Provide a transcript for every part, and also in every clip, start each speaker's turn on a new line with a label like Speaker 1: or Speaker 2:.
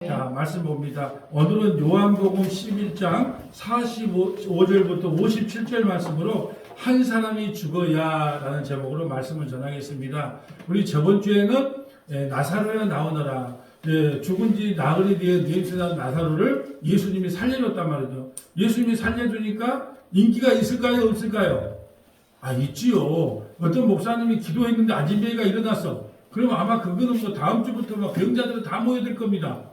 Speaker 1: 자, 말씀 봅니다. 오늘은 요한복음 11장 45절부터 57절 말씀으로 한 사람이 죽어야 라는 제목으로 말씀을 전하겠습니다. 우리 저번 주에는 나사로야 나오너라, 죽은 지 나흘이 되어 냄새나는 나사로를 예수님이 살려줬단 말이죠. 예수님이 살려주니까 인기가 있을까요, 없을까요? 있지요. 어떤 목사님이 기도했는데 안진뱅이가 일어났어. 그러면 아마 그거는 뭐 다음 주부터 막 병자들은 다 모여들 겁니다.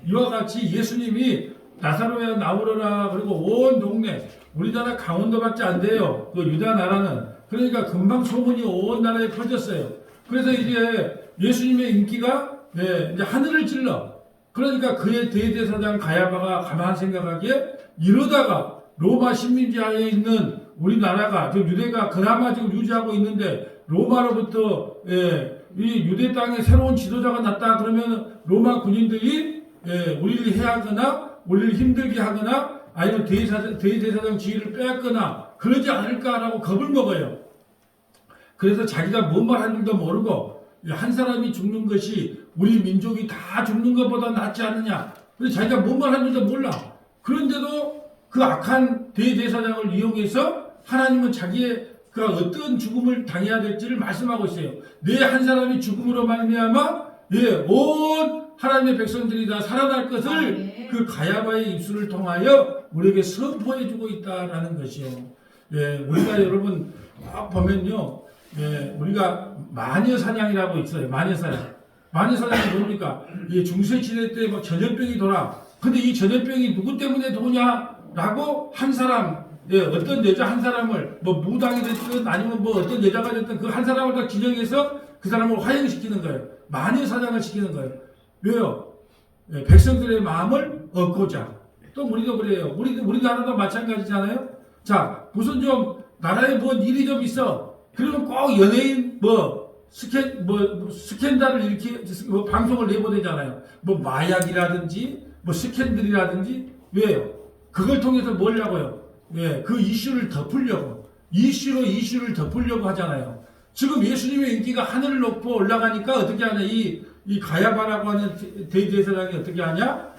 Speaker 1: 이와 같이 예수님이 나사로야 나오너라, 그리고 온 동네, 우리나라 강원도밖에 안 돼요. 그 유다 나라는. 그러니까 금방 소문이 온 나라에 퍼졌어요. 그래서 이제 예수님의 인기가 이제 하늘을 찔러. 그러니까 그의 대제사장 가야바가 가만 생각하기에 이러다가 로마 식민지하에 있는 우리나라가, 저 유대가 그나마 지금 유지하고 있는데 로마로부터 이 유대 땅에 새로운 지도자가 났다 그러면 로마 군인들이 우리를 해하거나 우리를 힘들게 하거나 아니면 대제사장 지위를 빼앗거나 그러지 않을까라고 겁을 먹어요. 그래서 자기가 뭔 말 하는 줄도 모르고 한 사람이 죽는 것이 우리 민족이 다 죽는 것보다 낫지 않느냐. 그래서 자기가 뭔 말 하는 줄도 몰라. 그런데도 그 악한 대제사장을 이용해서 하나님은 자기의 그 어떤 죽음을 당해야 될지를 말씀하고 있어요. 내 한 사람이 죽음으로 말미암아 온 하나님의 백성들이 다 살아날 것을 그 가야바의 입술을 통하여 우리에게 선포해주고 있다라는 것이요. 우리가 여러분 보면요, 우리가 마녀사냥이라고 있어요. 마녀사냥. 마녀사냥이 뭡니까? 중세시대 때 막 전염병이 돌아. 근데 이 전염병이 누구 때문에 도냐라고 한 사람, 어떤 여자 한 사람을 뭐 무당이 됐든 아니면 뭐 어떤 여자가 됐든 그 한 사람을 다 지정해서 그 사람을 화형시키는 거예요. 마녀사냥을 시키는 거예요. 왜요? 백성들의 마음을 얻고자. 또 우리도 그래요. 우리나라도 마찬가지잖아요. 자, 무슨 좀 나라에 뭔 일이 좀 있어. 그러면 꼭 연예인 스캔들을 이렇게 방송을 내보내잖아요. 뭐 마약이라든지 뭐 스캔들이라든지. 왜요? 그걸 통해서 뭘 하고요? 그 이슈를 덮으려고. 이슈를 덮으려고 하잖아요. 지금 예수님의 인기가 하늘을 높고 올라가니까 어떻게 하냐? 이 가야바라고 하는 대제사장이 어떻게 하냐?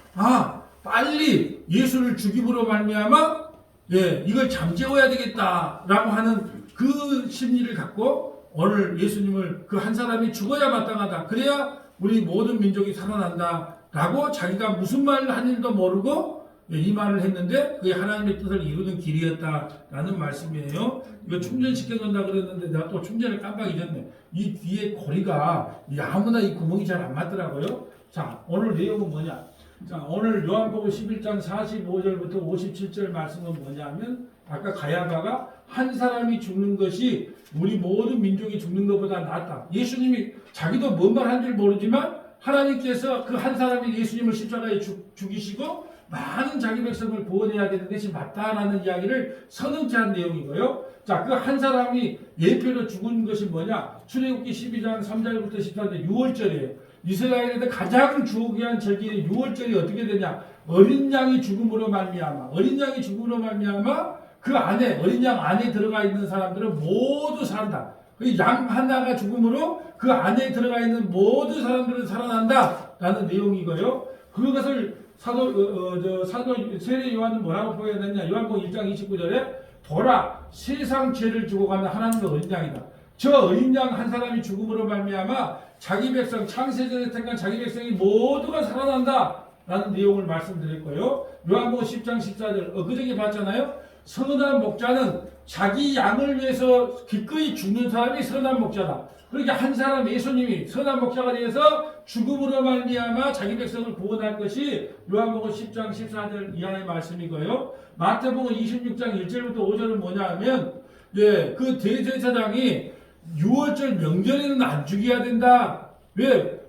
Speaker 1: 빨리 예수를 죽임으로 말미암아 이걸 잠재워야 되겠다라고 하는 그 심리를 갖고 오늘 예수님을 그 한 사람이 죽어야 마땅하다. 그래야 우리 모든 민족이 살아난다라고 자기가 무슨 말을 하는지도 모르고 이 말을 했는데 그게 하나님의 뜻을 이루는 길이었다라는 말씀이에요. 이거 충전시켜놓는다 그랬는데 내가 또 충전을 깜빡 잊었네. 이 뒤에 고리가 아무나 이 구멍이 잘 안 맞더라고요. 자, 오늘 내용은 뭐냐? 자, 오늘 요한복음 11장 45절부터 57절 말씀은 뭐냐면 아까 가야바가 한 사람이 죽는 것이 우리 모든 민족이 죽는 것보다 낫다. 예수님이 자기도 뭔 말 한 줄 모르지만 하나님께서 그 한 사람이 예수님을 십자가에 죽이시고 많은 자기 백성을 구원해야 되는 것이 맞다라는 이야기를 선언케 한 내용이고요. 자, 그 한 사람이 예표로 죽은 것이 뭐냐? 출애굽기 12장 3절부터 14절 6월절이에요. 이스라엘에서 가장 주기한 절기인 6월절이 어떻게 되냐? 어린 양이 죽음으로 말미암아. 어린 양이 죽음으로 말미암아 그 안에 어린 양 안에 들어가 있는 사람들은 모두 산다. 그 양 하나가 죽음으로 그 안에 들어가 있는 모든 사람들은 살아난다라는 내용이고요. 그것을 사도 세례 요한은 뭐라고 표현했냐? 요한복음 1장 29절에 보라, 세상 죄를 지고 가는 하나님의 어린 양이다. 저 어린 양 한 사람이 죽음으로 말미암아 자기 백성, 창세전에 택한 자기 백성이 모두가 살아난다라는 내용을 말씀드렸고요. 요한복음 10장 14절 엊그저께 봤잖아요. 선한 목자는 자기 양을 위해서 기꺼이 죽는 사람이 선한 목자다. 그러니까 한 사람 예수님이 선한 목자가 되어서 죽음으로 말미암아 자기 백성을 구원할 것이 요한복음 10장 14절 이하의 말씀이고요. 마태복음 26장 1절부터 5절은 뭐냐 하면 그 대제사장이 6월절 명절에는 안 죽여야 된다. 왜?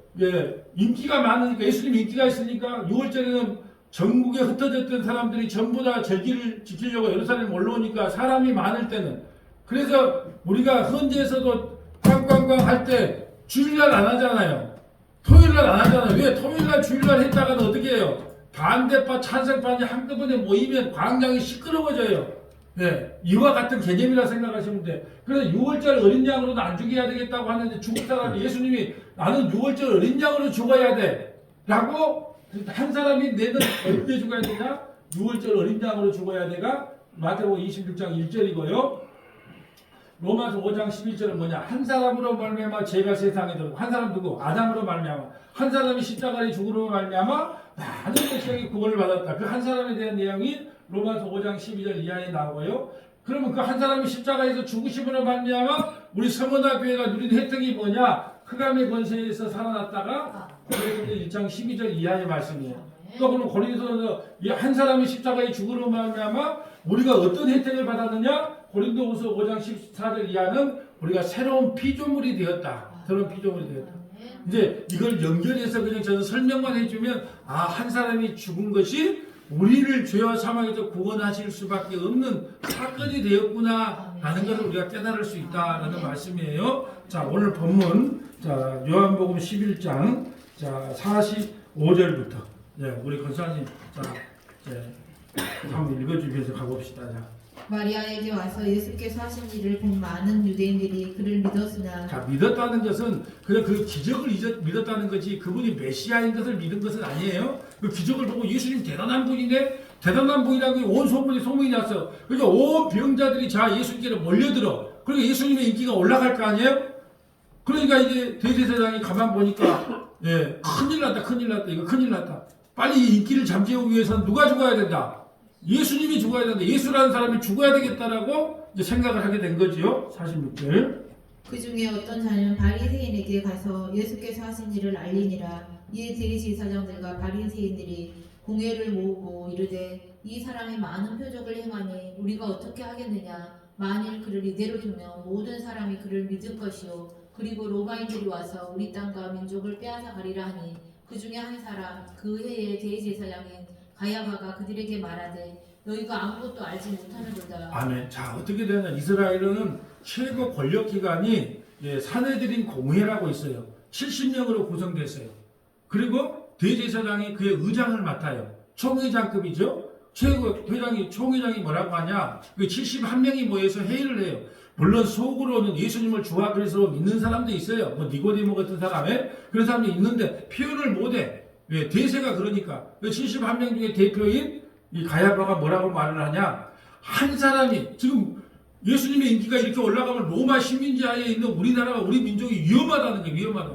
Speaker 1: 인기가 많으니까, 예수님 인기가 있으니까 6월절에는 전국에 흩어졌던 사람들이 전부 다 절기를 지키려고 예루살렘 올라오니까 사람이 많을 때는. 그래서 우리가 헌재에서도 꽝꽝꽝 할 때 주일날 안 하잖아요. 토요일날 안 하잖아요. 왜? 토요일날 주일날 했다가는 어떻게 해요? 반대파 찬성파이 한꺼번에 모이면 광장이 시끄러워져요. 이와 같은 개념이라 생각하시면 돼. 그래서 6월절 어린 양으로는 안 죽여야 되겠다고 하는데 죽을 사람이 예수님이 나는 6월절 어린 양으로 죽어야 돼 라고 한 사람이 내는 어릴 때 죽어야 되냐? 6월절 어린 양으로 죽어야 되가? 마태복음 26장 1절이고요. 로마서 5장 11절은 뭐냐? 한 사람으로 말미암아 죄가 세상에 들어오고, 한 사람 누구? 아담으로 말미암아. 한 사람이 십자가에 죽음으로 말미암아 많은 백성이 구원을 받았다. 그 한 사람에 대한 내용이 로마서 5장 12절 이하에 나오고요. 그러면 그 한 사람이 십자가에서 죽으심으로 말미암아 우리 서머나 교회가 누린 혜택이 뭐냐? 흑암의 권세에서 살아났다가 고린도서 1장 12절 이하의 말씀이에요. 또 그럼 고린도서 한 사람이 십자가에 죽음으로 말미암아 우리가 어떤 혜택을 받았느냐? 고린도후서 5장 14절 이하는 우리가 새로운 피조물이 되었다. 새로운 피조물이 되었다. 이제 이걸 연결해서 그냥 저는 설명만 해주면 한 사람이 죽은 것이 우리를 죄와 사망에서 구원하실 수밖에 없는 사건이 되었구나 라는 것을 우리가 깨달을 수 있다라는 말씀이에요. 자, 오늘 본문 자 요한복음 11장 자 45절부터 우리 권사님 한번 읽어주면서 가봅시다. 자.
Speaker 2: 마리아에게 와서 예수께서 하신 일을 본 많은 유대인들이 그를 믿었으나
Speaker 1: 자, 믿었다는 것은 그냥 그 기적을 믿었다는 거지 그분이 메시아인 것을 믿은 것은 아니에요. 그 기적을 보고 예수님 대단한 분인데 대단한 분이라고 온 소문이 났어. 그러니까 온 병자들이 자 예수님께로 몰려들어. 그러니까 예수님의 인기가 올라갈 거 아니에요? 그러니까 이제 대제사장이 가만 보니까 큰일 났다 이거 큰일 났다. 빨리 이 인기를 잠재우기 위해서는 누가 죽어야 된다? 예수님이 죽어야 된다. 예수라는 사람이 죽어야 되겠다라고 이제 생각을 하게 된 거지요. 46절.
Speaker 2: 그 중에 어떤 자는 바리새인에게 가서 예수께서 하신 일을 알리니라. 이에 대제사장들과 바리새인들이 공회를 모으고 이르되 이 사람이 많은 표적을 행하니 우리가 어떻게 하겠느냐. 만일 그를 이대로 두면 모든 사람이 그를 믿을 것이요 그리고 로마인들이 와서 우리 땅과 민족을 빼앗아 가리라 하니 그 중에 한 사람 그 해의 대제사장인 가야바가 그들에게 말하되 너희가 아무것도 알지 못하는도다.
Speaker 1: 아멘. 자, 어떻게 되냐? 이스라엘은 최고 권력 기관이 사내들인 공회라고 있어요. 70명으로 구성됐어요. 그리고 대제사장이 그의 의장을 맡아요. 총회장급이죠. 최고 회장이 총회장이 뭐라고 하냐? 그 71명이 모여서 회의를 해요. 물론 속으로는 예수님을 주와 그리스도로 믿는 사람도 있어요. 뭐 니고디모 같은 사람에 그런 사람도 있는데 표현을 못해. 왜? 대세가 그러니까. 71명 중에 대표인 이 가야바가 뭐라고 말을 하냐? 한 사람이 지금 예수님의 인기가 이렇게 올라가면 로마 식민지하에 있는 우리나라가 우리 민족이 위험하다는 게 위험하다.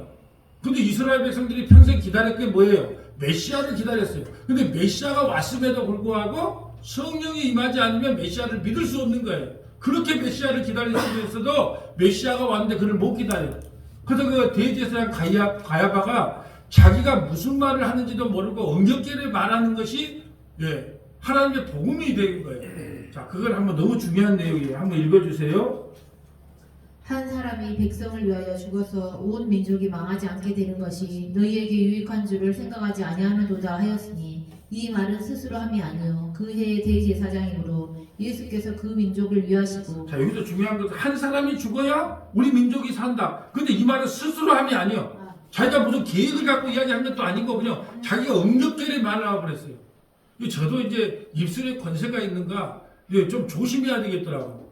Speaker 1: 근데 이스라엘 백성들이 평생 기다릴 게 뭐예요? 메시아를 기다렸어요. 근데 메시아가 왔음에도 불구하고 성령이 임하지 않으면 메시아를 믿을 수 없는 거예요. 그렇게 메시아를 기다렸으면서도 메시아가 왔는데 그를 못 기다려요. 그래서 그 대제사장 가야바가 자기가 무슨 말을 하는지도 모르고 엉겹결에 말하는 것이 하나님의 복음이 된 거예요. 자, 그걸 한번 너무 중요한 내용이에요. 한번 읽어주세요.
Speaker 2: 한 사람이 백성을 위하여 죽어서 온 민족이 망하지 않게 되는 것이 너희에게 유익한 줄을 생각하지 아니하는도다 하였으니 이 말은 스스로 함이 아니요 그 해의 대제사장이므로 예수께서 그 민족을 위하시고. 자, 여기서 중요한 것은 한 사람이 죽어야 우리 민족이 산다. 근데 이 말은 스스로 함이 아니요 자기가 무슨 계획을 갖고 이야기한 것도 아니고 그냥 자기가 엉겹결에 말을 하고 그랬어요. 저도 이제 입술에 권세가 있는가 좀 조심해야 되겠더라고.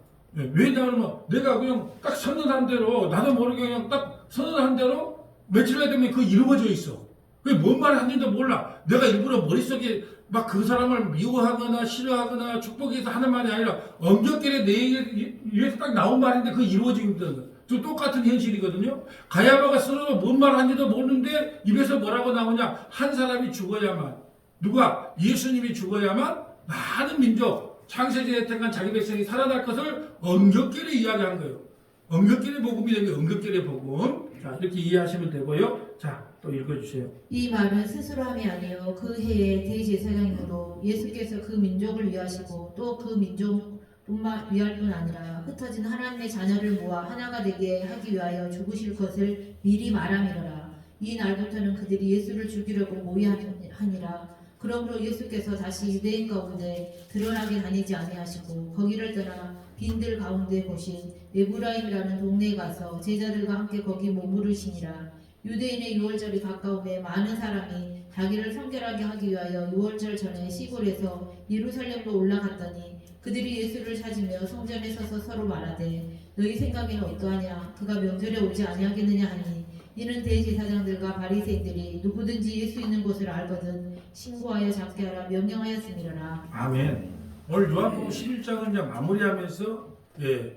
Speaker 2: 왜냐하면 내가 그냥 딱 선언한 대로 나도 모르게 그냥 딱 선언한 대로 며칠 후에 되면 그거 이루어져 있어. 그게 뭔 말을 하는지도 몰라. 내가 일부러 머릿속에 막 그 사람을 미워하거나 싫어하거나 축복해서 하는 말이 아니라 엉겹결에 내 입에서 딱 나온 말인데 그거 이루어지거든. 저 똑같은 현실이거든요. 가야바가 스스로 뭔 말 하는지도 모르는데 입에서 뭐라고 나오냐. 한 사람이 죽어야만 누가? 예수님이 죽어야만 많은 민족 창세기에 혜택한 자기 백성이 살아날 것을 엉겹결에 이야기한 거예요. 엉겹결의 복음이 되는 게 엉겹결의 복음. 자, 이렇게 이해하시면 되고요. 자, 또 읽어주세요. 이 말은 스스로 함이 아니요 그 해의 대제사장이므로 예수께서 그 민족을 위하시고 또 그 민족뿐만 위할 뿐 아니라 흩어진 하나님의 자녀를 모아 하나가 되게 하기 위하여 죽으실 것을 미리 말함이로라. 이 날부터는 그들이 예수를 죽이려고 모의하니라. 그러므로 예수께서 다시 유대인 가운데 드러나게 다니지 아니하시고 거기를 떠나 빈들 가운데 보신 에브라임이라는 동네에 가서 제자들과 함께 거기 머무르시니라. 유대인의 유월절이 가까움에 많은 사람이 자기를 성결하게 하기 위하여 유월절 전에 시골에서 예루살렘으로 올라갔더니 그들이 예수를 찾으며 성전에 서서 서로 말하되 너희 생각에는 어떠하냐? 그가 명절에 오지 아니하겠느냐 하니 이는 대제사장들과 바리새인들이 누구든지 예수 있는 곳을 알거든 신고하여 잡게 하라 명령하였음이라.
Speaker 1: 아멘. 오늘 요한복음 11장을 이제 마무리하면서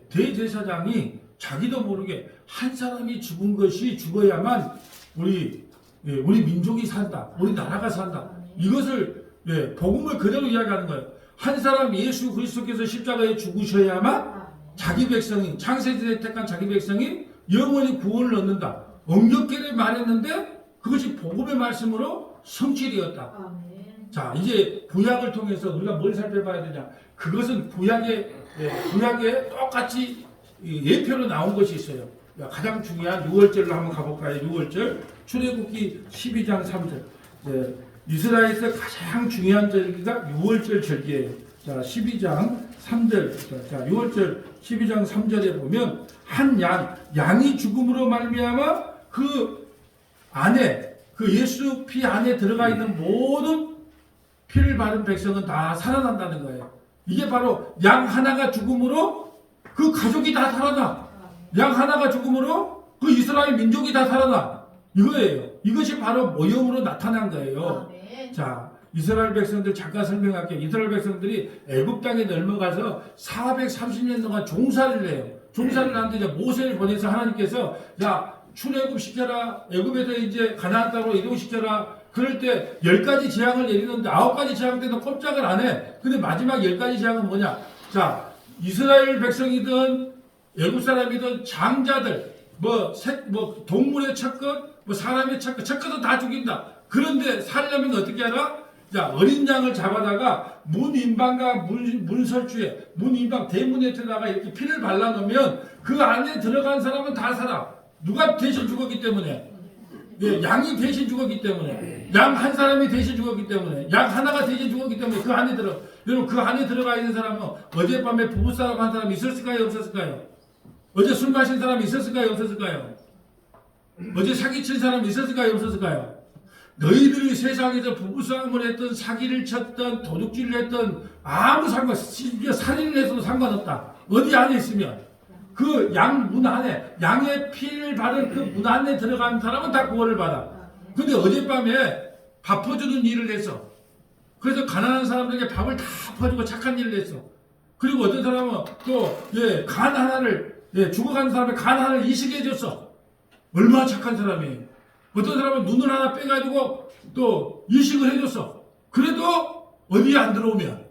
Speaker 1: 대제사장이 자기도 모르게 한 사람이 죽은 것이 죽어야만 우리 민족이 산다, 우리 나라가 산다. 이것을 복음을 그대로 이야기하는 거예요. 한 사람 예수 그리스도께서 십자가에 죽으셔야만 자기 백성이 창세기에 택한 자기 백성이 영원히 구원을 얻는다. 엄격하게 말했는데 그것이 복음의 말씀으로 성취되었다. 자, 이제 구약을 통해서 우리가 뭘 살펴봐야 되냐? 그것은 구약에 똑같이 예표로 나온 것이 있어요. 가장 중요한 6월절로 한번 가볼까요? 6월절 출애굽기 12장 3절. 이스라엘에서 가장 중요한 절기가 6월절 절기예요. 자, 12장 3절. 자, 6월절 12장 3절에 보면 한 양이 죽음으로 말미암아 그 안에 그 예수 피 안에 들어가 있는 모든 피를 바른 백성은 다 살아난다는 거예요. 이게 바로 양 하나가 죽음으로 그 가족이 다 살아나. 양 하나가 죽음으로 그 이스라엘 민족이 다 살아나. 이거예요. 이것이 바로 모형으로 나타난 거예요. 자, 이스라엘 백성들 잠깐 설명할게요. 이스라엘 백성들이 애굽 땅에 넘어가서 430년 동안 종살이를 해요. 종살이를 하는데 이제 모세를 보내서 하나님께서 출애굽 시켜라. 애굽에서 이제 가나안 땅으로 이동시켜라. 그럴 때 10가지 재앙을 내리는데 9가지 재앙 때는 꼼짝을 안 해. 근데 마지막 10가지 재앙은 뭐냐? 자, 이스라엘 백성이든 애굽 사람이든 장자들, 동물의 첫 것, 사람의 첫 것은 다 죽인다. 그런데 살려면 어떻게 하나? 자, 어린 양을 잡아다가 문인방과 문설주에, 문인방 대문에다가 이렇게 피를 발라놓으면 그 안에 들어간 사람은 다 살아. 누가 대신 죽었기 때문에? 양이 대신 죽었기 때문에. 양 한 사람이 대신 죽었기 때문에. 양 하나가 대신 죽었기 때문에 그 안에 여러분, 그 안에 들어가 있는 사람은 어젯밤에 부부싸움 한 사람이 있었을까요? 없었을까요? 어제 술 마신 사람이 있었을까요? 없었을까요? 어제 사기친 사람이 있었을까요? 없었을까요? 너희들이 세상에서 부부싸움을 했던, 사기를 쳤던, 도둑질을 했던 아무 살인을 해서도 상관없다. 어디 안에 있으면 그 양 문 안에, 양의 피를 바른 그 문 안에 들어간 사람은 다 구원을 받아. 근데 어젯밤에 밥 퍼주는 일을 했어. 그래서 가난한 사람들에게 밥을 다 퍼주고 착한 일을 했어. 그리고 어떤 사람은 또 간 하나를, 죽어간 사람의 간 하나를 이식해 줬어. 얼마나 착한 사람이에요. 어떤 사람은 눈을 하나 빼가지고 또 이식을 해줬어. 그래도 어디에 안 들어오면,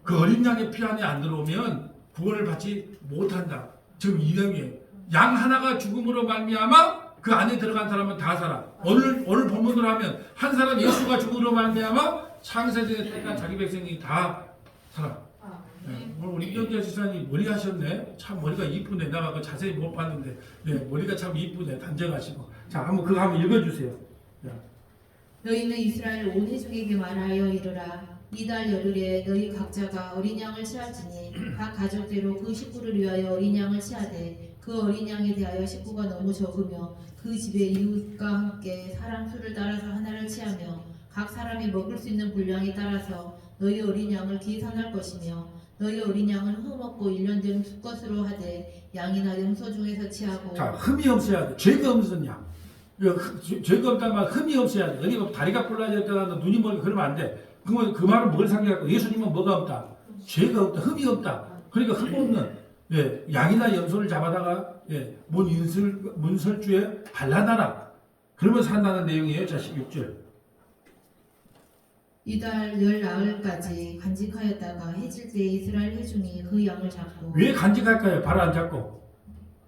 Speaker 1: 그 어린 양의 피 안에 안 들어오면 구원을 받지 못한다. 지금 이 내용이에요. 양 하나가 죽음으로 말미암아 그 안에 들어간 사람은 다 살아. 오늘 본문으로 하면 한 사람 예수가 죽음으로 말미암아 창세기에 택한 자기 백성이 다 살아. 오늘 우리 이경재 지사님 머리 하셨네. 참 머리가 이쁘네. 내가 그 자세히 못 봤는데 머리가 참 이쁘네. 단정하시고. 자, 그거 한번 읽어주세요.
Speaker 2: 너희는 이스라엘 온 회중에게 말하여 이르라. 이달 열흘에 너희 각자가 어린 양을 치할지니 각 가족대로 그 식구를 위하여 어린 양을 치하되 그 어린 양에 대하여 식구가 너무 적으며 그 집의 이웃과 함께 사람 수를 따라서 하나를 치하며 각 사람이 먹을 수 있는 분량에 따라서 너희 어린 양을 계산할 것이며 너희 어린 양은 흠없고 1년 된 수컷으로 하되 양이나 염소 중에서 치하고. 자,
Speaker 1: 흠이 없어야 돼. 죄가 없는 양. 죄가 없다는 말 흠이 없어야 돼. 여기 뭐 다리가 뿔라졌다가 눈이 멀고 그러면 안 돼. 그러면 그 말은 뭘 상기하고 예수님은 뭐가 없다? 죄가 없다. 흠이 없다. 그러니까 흠 없는 양이나 염소를 잡아다가 문설주에 발라놔라. 그러면 산다는 내용이에요. 자, 16절.
Speaker 2: 이달 열 나흘까지 간직하였다가 해질 때 이스라엘 회중이 그 양을 잡고.
Speaker 1: 왜 간직할까요? 바로 안 잡고.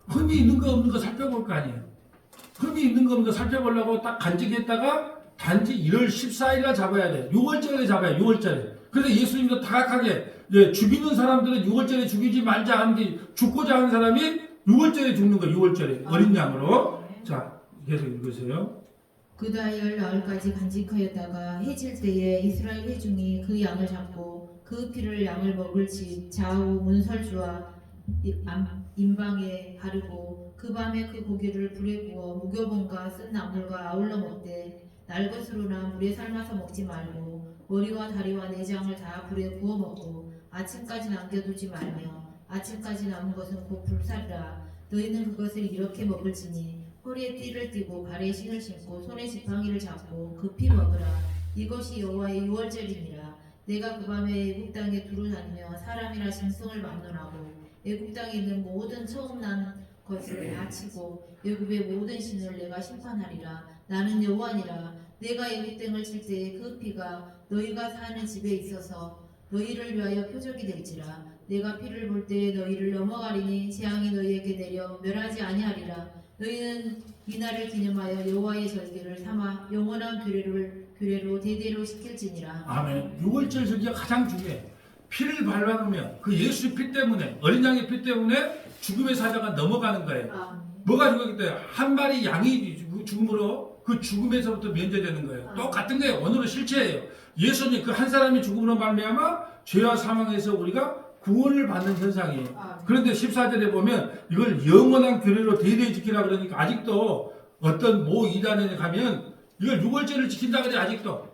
Speaker 1: 흠이 있는 거 없는 거 살펴볼 거 아니에요. 흠이 있는 거 없는 거 살펴보려고 딱 간직했다가 단지 1월 14일날 잡아야 돼. 6월절에 잡아야 6월절에. 그래서 예수님도 다각하게 죽이는 사람들은 6월절에 죽이지 말자 하는데 죽고자 하는 사람이 6월절에 죽는 거예요. 6월절에 어린 양으로. 자, 계속 읽으세요.
Speaker 2: 그달 열 나흘까지 간직하였다가 해질 때에 이스라엘 회중이 그 양을 잡고 그 피를 양을 먹을 집 좌우 문설주와 임방에 바르고 그 밤에 그 고기를 불에 구워 무교본과 쓴 나물과 아울러 먹되 날것으로나 물에 삶아서 먹지 말고 머리와 다리와 내장을 다 불에 구워 먹고 아침까지 남겨두지 말며 아침까지 남은 것은 곧 불살이라. 너희는 그것을 이렇게 먹을지니 허리에 띠를 띠고 발에 신을 신고 손에 지팡이를 잡고 급히 먹으라. 이것이 여호와의 유월절이니라. 내가 그 밤에 애굽 땅에 두루 다니며 사람이나 짐승을 막론하고 애굽 땅에 있는 모든 처음 난 것을 바치고 애굽의 모든 신을 내가 심판하리라. 나는 여호와니라. 내가 애굽 땅을 칠 때에 그 피가 너희가 사는 집에 있어서 너희를 위하여 표적이 될지라. 내가 피를 볼 때에 너희를 넘어가리니 재앙이 너희에게 내려 멸하지 아니하리라. 너희는 이날을 기념하여 여호와의 절기를 삼아 영원한 규례로 대대로 시킬지니라.
Speaker 1: 아멘. 6월절 절기가 가장 중요해. 피를 발라놓으면 그 예수의 피 때문에, 어린 양의 피 때문에 죽음의 사자가 넘어가는 거예요. 뭐가 죽었기 때문에 한 마리 양이 죽음으로 그 죽음에서부터 면제되는 거예요. 똑같은 거예요. 오늘은 실체예요. 예수님 그 한 사람이 죽음으로 말미암아 죄와 사망에서 우리가 구원을 받는 현상이에요. 그런데 14절에 보면 이걸 영원한 규례로 대대히 지키라 그러니까 아직도 어떤 모 이단에 가면 이걸 6월절을 지킨다 그래. 아직도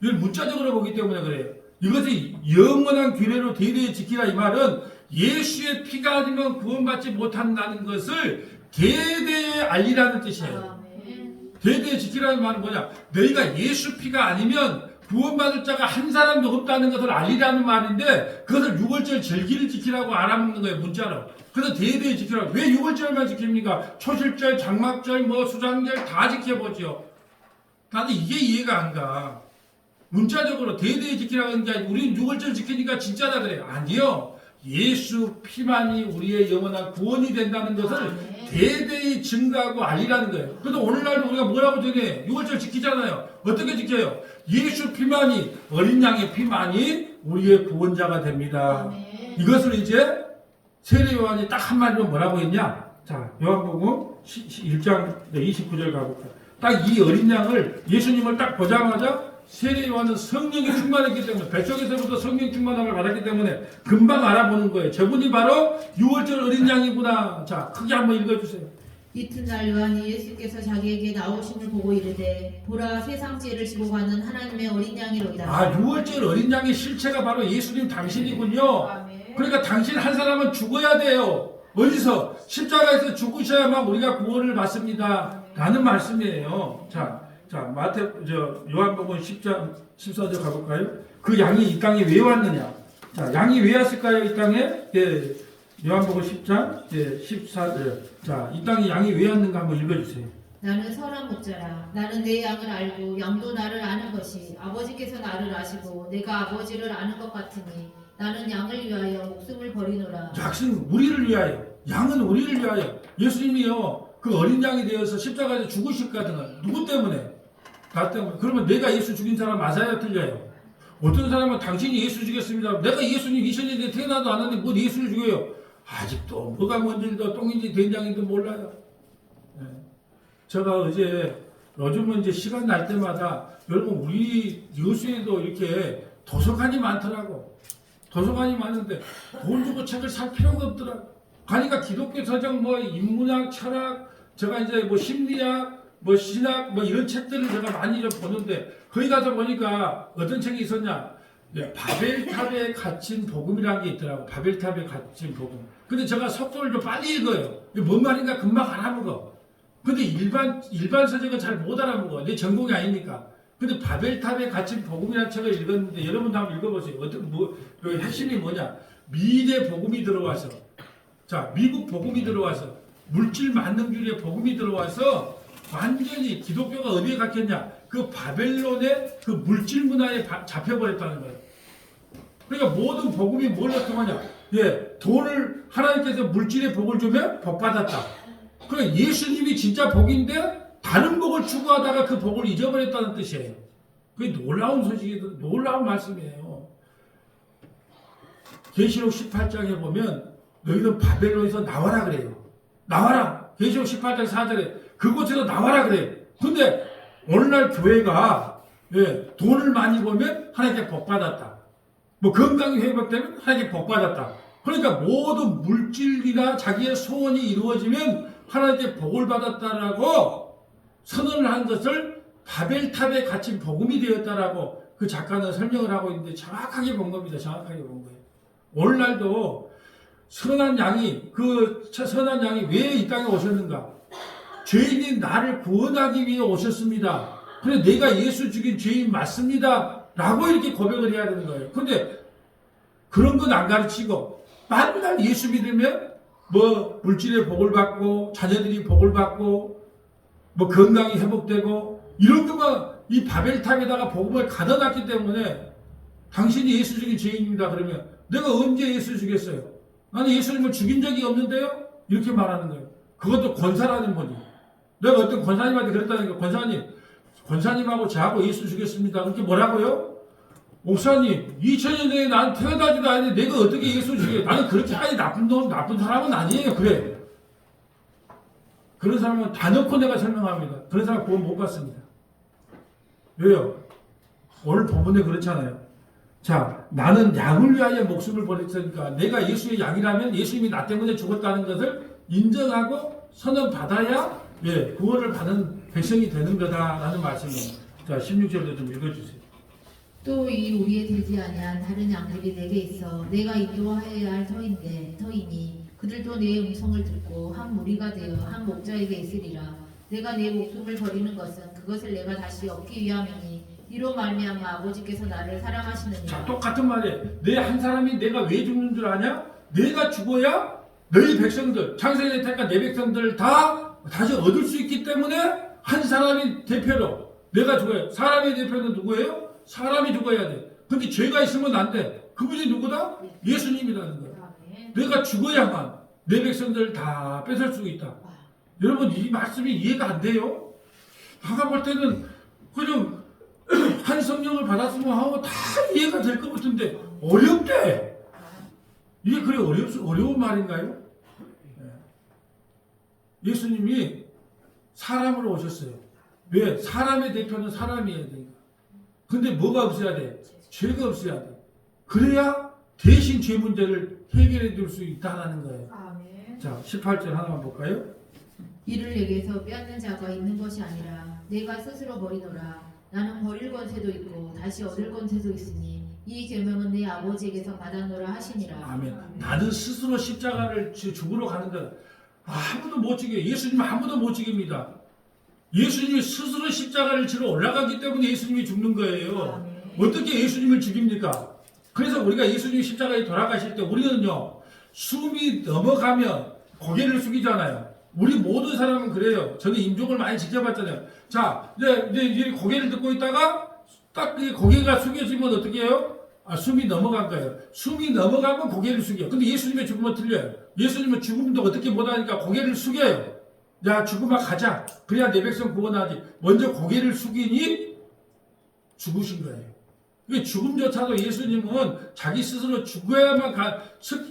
Speaker 1: 이걸 문자적으로 보기 때문에 그래요. 이것이 영원한 규례로 대대히 지키라 이 말은 예수의 피가 아니면 구원받지 못한다는 것을 대대히 알리라는 뜻이에요. 대대히 지키라는 말은 뭐냐? 너희가 예수 피가 아니면 구원받을 자가 한 사람도 없다는 것을 알리라는 말인데 그것을 6월절 절기를 지키라고 알아먹는 거예요. 문자로. 그래서 대대히 지키라고. 왜 6월절만 지킵니까? 초실절, 장막절, 뭐 수장절 다 지켜보죠. 나도 이게 이해가 안 가. 문자적으로 대대히 지키라고 하는 게 아니고 우리는 6월절 지키니까 진짜다 그래요. 아니요. 예수 피만이 우리의 영원한 구원이 된다는 것을 대대히 증거하고 알리라는 거예요. 그래서 오늘날도 우리가 뭐라고 전해? 6월절 지키잖아요. 어떻게 지켜요? 예수 피만이, 어린 양의 피만이 우리의 구원자가 됩니다. 이것을 이제 세례 요한이 딱 한마디로 뭐라고 했냐? 자, 요한복음 1장 29절 가볼까요? 딱 이 어린 양을 예수님을 딱 보자마자 세례 요한은 성령이 충만했기 때문에 뱃속에서부터 성령 충만함을 받았기 때문에 금방 알아보는 거예요. 저분이 바로 6월절 어린 양이구나. 자, 크게 한번 읽어주세요.
Speaker 2: 이튿날 요한이 예수께서 자기에게 나오심을 보고 이르되 보라 세상 죄를 지고 가는 하나님의 어린 양이로이다.
Speaker 1: 아, 6월절 어린 양의 실체가 바로 예수님 당신이군요. 그러니까 당신 한 사람은 죽어야 돼요. 어디서? 십자가에서 죽으셔야만 우리가 구원을 받습니다. 라는 말씀이에요. 자, 요한복음 10장 14절 가볼까요? 그 양이 이 땅에 왜 왔느냐? 자, 양이 왜 왔을까요? 이 땅에? 예, 요한복음 10장 14절. 자, 이 땅에 양이 왜 왔는가 한번 읽어주세요.
Speaker 2: 나는 선한 목자라. 나는 내 양을 알고 양도 나를 아는 것이 아버지께서 나를 아시고 내가 아버지를 아는 것 같으니 나는 양을 위하여 목숨을 버리노라.
Speaker 1: 약신 우리를 위하여, 양은 우리를 위하여. 예수님이요 그 어린 양이 되어서 십자가에서 죽으실 것 같은 건 누구 때문에? 나 때문에. 그러면 내가 예수 죽인 사람 맞아요, 틀려요? 어떤 사람은 당신이 예수 죽였습니다. 내가 예수님 미션인데 태어나도 안 하는데 뭐 예수를 죽여요? 아직도 뭐가 뭔지도 똥인지 된장인지 몰라요. 네. 제가 어제 요즘은 이제 시간 날 때마다 여러분 우리 여수에도 이렇게 도서관이 많더라고. 도서관이 많은데 돈 주고 책을 살 필요가 없더라고. 가니까 기독교 서적 뭐 인문학, 철학, 제가 이제 뭐 심리학, 뭐 신학, 뭐 이런 책들을 제가 많이 좀 보는데 거기 가서 보니까 어떤 책이 있었냐? 네, 바벨탑에 갇힌 복음이라는 게 있더라고. 바벨탑에 갇힌 복음. 근데 제가 속도를 좀 빨리 읽어요. 이게 뭔 말인가 금방 알아먹어. 근데 일반 서적은 잘 못 알아먹어. 내 전공이 아니니까. 근데 바벨탑에 갇힌 복음이라는 책을 읽었는데 여러분도 한번 읽어보세요. 그 핵심이 뭐냐? 미래 복음이 들어와서, 자, 미국 복음이 들어와서, 물질 만능주의의 복음이 들어와서 완전히 기독교가 어디에 갇혔냐? 그 바벨론의 그 물질 문화에 잡혀버렸다는 거예요. 그러니까 모든 복음이 뭘로 통하냐? 예, 돈을 하나님께서 물질의 복을 주면 복 받았다. 그러니까 예수님이 진짜 복인데 다른 복을 추구하다가 그 복을 잊어버렸다는 뜻이에요. 그게 놀라운 소식이고 놀라운 말씀이에요. 계시록 18장에 보면 너희는 바벨론에서 나와라 그래요. 나와라. 계시록 18장 4절에 그곳에서 나와라 그래요. 근데 오늘날 교회가 돈을 많이 벌면 하나님께 복 받았다. 뭐 건강이 회복되면 하나님께 복 받았다. 그러니까 모든 물질이나 자기의 소원이 이루어지면 하나님께 복을 받았다라고 선언을 한 것을 바벨탑에 갇힌 복음이 되었다라고 그 작가는 설명을 하고 있는데 정확하게 본 겁니다. 정확하게 본 거예요. 오늘날도 선한 양이 왜 이 땅에 오셨는가? 죄인인 나를 구원하기 위해 오셨습니다. 그래 내가 예수 죽인 죄인 맞습니다 라고 이렇게 고백을 해야 되는 거예요. 근데 그런 건 안 가르치고 맨날 예수 믿으면 뭐 물질의 복을 받고 자녀들이 복을 받고 뭐 건강이 회복되고 이런 것만 이 바벨탑에다가 복음을 가둬놨기 때문에 당신이 예수 죽인 죄인입니다 그러면 내가 언제 예수 죽였어요? 나는 예수님을 죽인 적이 없는데요? 이렇게 말하는 거예요. 그것도 권사라는 거지. 내가 어떤 권사님한테 그랬다니까 권사님하고 저하고 예수 죽였습니다. 그렇게 뭐라고요? 목사님 2000년 전에 난 태어나지도 않는데 내가 어떻게 예수 죽여? 나는 그렇게 아니 나쁜 사람은 아니에요. 그래. 그런 사람은 다 넣고 내가 설명합니다. 그런 사람 구원 못 받습니다. 왜요? 오늘 본문에 그렇잖아요. 자, 나는 양을 위하여 목숨을 버렸으니까 내가 예수의 양이라면 예수님이 나 때문에 죽었다는 것을 인정하고 선언받아야 구원을 받은 백성이 되는 거다라는 말씀입니다. 자, 16절도 좀 읽어주세요.
Speaker 2: 또 이 우리의 되지 아니한 다른 양들이 내게 있어 내가 인도하여야 할 터이니 그들도 내 음성을 듣고 한 무리가 되어 한 목자에게 있으리라. 내가 내 목숨을 버리는 것은 그것을 내가 다시 얻기 위함이니 이로 말미암아 아버지께서 나를 사랑하시느니라.
Speaker 1: 자, 똑같은 말이에요. 내 한 사람이 내가 왜 죽는 줄 아냐? 내가 죽어야 너희 백성들, 창세기에 택한 내 백성들 다 다시 얻을 수 있기 때문에 한 사람이 대표로 내가 죽어요. 사람의 대표는 누구예요? 사람이 죽어야 돼. 근데 죄가 있으면 안 돼. 그분이 누구다? 예수님이라는 거야. 내가 죽어야만 내 백성들 다 뺏을 수 있다. 여러분 이 말씀이 이해가 안 돼요? 제가 볼 때는 그냥 한 성령을 받았으면 하고 다 이해가 될 것 같은데 어렵대. 이게 그래 어려운 말인가요? 예수님이 사람으로 오셨어요. 왜? 사람의 대표는 사람이어야 돼. 근데 뭐가 없어야 돼? 죄가 없어야 돼. 그래야 대신 죄 문제를 해결해 줄 수 있다는 거예요.
Speaker 2: 아멘.
Speaker 1: 자, 18절 하나만 볼까요?
Speaker 2: 이를 내게서 빼앗는 자가 있는 것이 아니라 내가 스스로 버리노라. 나는 버릴 권세도 있고 다시 얻을 권세도 있으니 이 계명은 내 아버지에게서 받았노라 하시니라.
Speaker 1: 아멘. 나는 스스로 십자가를 죽으러 가는 거야. 아무도 못 죽여요. 예수님 아무도 못 죽입니다. 예수님이 스스로 십자가를 지러 올라가기 때문에 예수님이 죽는 거예요. 어떻게 예수님을 죽입니까? 그래서 우리가 예수님이 십자가에 돌아가실 때 우리는요, 숨이 넘어가면 고개를 숙이잖아요. 우리 모든 사람은 그래요. 저는 임종을 많이 지켜봤잖아요. 자, 이제 고개를 듣고 있다가 딱 고개가 숙여지면 어떻게 해요? 숨이 넘어간 거예요. 숨이 넘어가면 고개를 숙여. 근데 예수님의 죽음은 틀려요. 예수님은 죽음도 어떻게 못하니까 고개를 숙여요. 야, 죽음아 가자. 그래야 내 백성 구원하지. 먼저 고개를 숙이니 죽으신 거예요. 이게 죽음조차도 예수님은 자기 스스로 죽어야만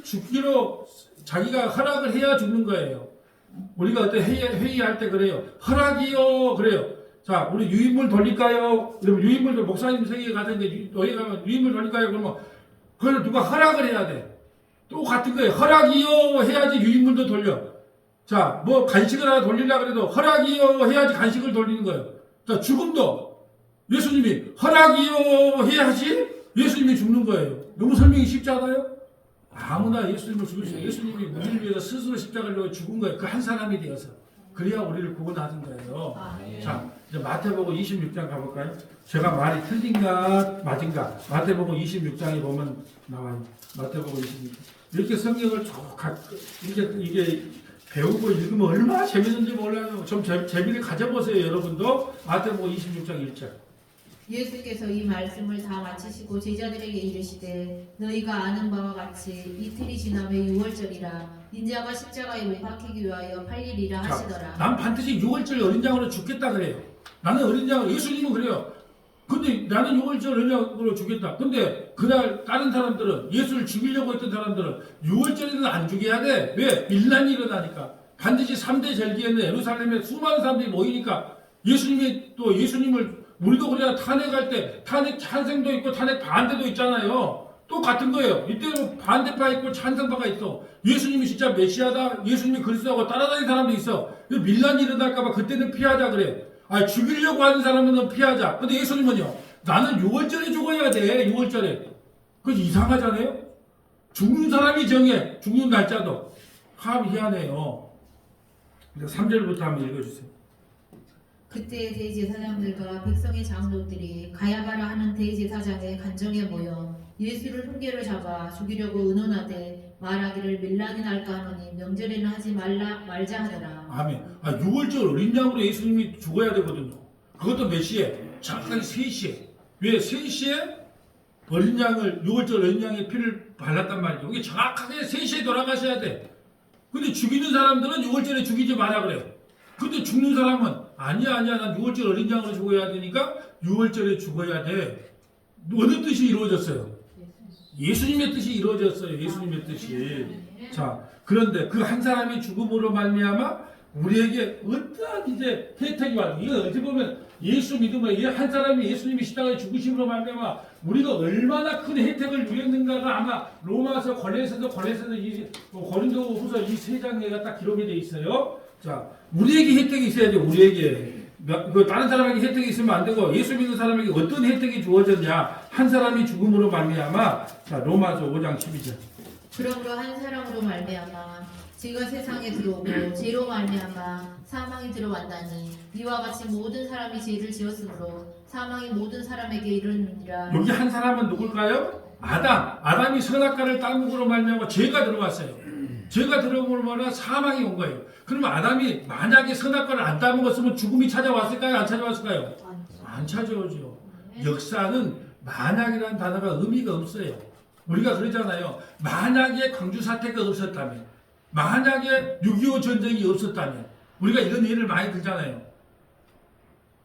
Speaker 1: 죽기로 자기가 허락을 해야 죽는 거예요. 우리가 어떤 회의할 때 그래요. 허락이요. 그래요. 자, 우리 유인물 돌릴까요? 그러면 유인물 목사님 생일에 가는데 너희 가면 유인물 돌릴까요? 그러면 그걸 누가 허락을 해야 돼. 또 같은 거예요. 허락이요 해야지 유인물도 돌려. 자, 뭐 간식을 하나 돌리려고 해도 허락이요 해야지 간식을 돌리는 거예요. 자, 죽음도 예수님이 허락이요 해야지 예수님이 죽는 거예요. 너무 설명이 쉽지 않아요? 아무나 예수님을 죽으시고 예수님이 우리를 위해서 스스로 십자가를 지고 죽은 거예요. 그 한 사람이 되어서. 그래야 우리를 구원하는 거예요. 자, 이제 마태복음 26장 가볼까요? 제가 말이 틀린가 맞은가? 마태복음 26장에 보면 나와요. 마태복음 26장. 이렇게 성경을 쭉 이게 배우고 읽으면 얼마나 재밌는지 몰라요. 좀 재미를 가져보세요, 여러분도. 마태복음 26장 1절.
Speaker 2: 예수께서 이 말씀을 다 마치시고 제자들에게 이르시되 너희가 아는 바와 같이 이틀이 지나매 6월절이라 인자가 십자가에 못 박히기 위하여 팔리리라 하시더라.
Speaker 1: 난 반드시 6월절 어린 양으로 죽겠다 그래요. 나는 어린 양으로, 예수님은 그래요. 근데 나는 6월절 어린 양으로 죽겠다. 근데 그날 다른 사람들은, 예수를 죽이려고 했던 사람들은 6월절에는 안 죽여야 돼. 왜? 밀란이 일어나니까. 반드시 3대 절기에는 예루살렘에 수많은 사람들이 모이니까 예수님을 우리도 그냥 탄핵할 때 탄핵 찬성도 있고 탄핵 반대도 있잖아요. 똑같은 거예요. 이때는 반대파 있고 찬성파가 있어. 예수님이 진짜 메시아다, 예수님이 그리스도하고 따라다니는 사람도 있어. 밀란이 일어날까봐 그때는 피하자 그래. 죽이려고 하는 사람은 피하자. 근데 예수님은요, 나는 6월절에 죽어야 돼. 6월절에. 그거 이상하잖아요. 죽는 사람이 정해. 죽는 날짜도. 참 희한해요. 3절부터 한번 읽어주세요.
Speaker 2: 그때 대제사장들과 백성의 장로들이 가야바라 하는 대제사장의 간정에 모여 예수를 흉계로 잡아 죽이려고 의논하되 말하기를 밀란이 날까 하노니 명절에는 하지 말자 하더라.
Speaker 1: 아멘. 6월절 어린 양으로 예수님이 죽어야 되거든요. 그것도 몇 시에? 정확하게 3시에. 왜 3시에 어린 양을 6월절 어린 양의 피를 발랐단 말이죠. 이게 정확하게 3시에 돌아가셔야 돼. 근데 죽이는 사람들은 6월절에 죽이지 마라 그래. 근데 죽는 사람은 아니야 난 6월절 어린 양으로 죽어야 되니까 6월절에 죽어야 돼. 어느 뜻이 이루어졌어요? 예수님의 뜻이 이루어졌어요. 예수님의 뜻이. 자, 그런데 그 한 사람이 죽음으로 말미암아 우리에게 어떠한 이제 혜택이 와요. 이거 어떻게 보면 예수 믿음으로 한 사람이 예수님이 십자가에 죽으심으로 말미암아 우리가 얼마나 큰 혜택을 누렸는가가 아마 로마서 고린도서 고린도후서 이 세 장에 딱 기록이 돼 있어요. 자, 우리에게 혜택이 있어야 돼. 우리에게. 다른 사람에게 혜택이 있으면 안 되고 예수 믿는 사람에게 어떤 혜택이 주어졌냐. 한 사람이 죽음으로 말미암아. 자, 로마서 5장 12절.
Speaker 2: 그러므로 한 사람으로 말미암아 죄가 세상에 들어오고 죄로 말미암아 사망이 들어왔다니 이와 같이 모든 사람이 죄를 지었으므로 사망이 모든 사람에게 이르느니라.
Speaker 1: 여기 한 사람은 누굴까요? 아담이 선악과를 따먹으로 말미암아 죄가 들어왔어요. 죄가 들어오면 사망이 온 거예요. 그러면 아담이 만약에 선악과를 안 따먹었으면 죽음이 찾아왔을까요? 안 찾아왔을까요? 안 찾아오죠. 역사는 만약이라는 단어가 의미가 없어요. 우리가 그러잖아요. 만약에 광주 사태가 없었다면, 만약에 6.25 전쟁이 없었다면, 우리가 이런 예를 많이 들잖아요.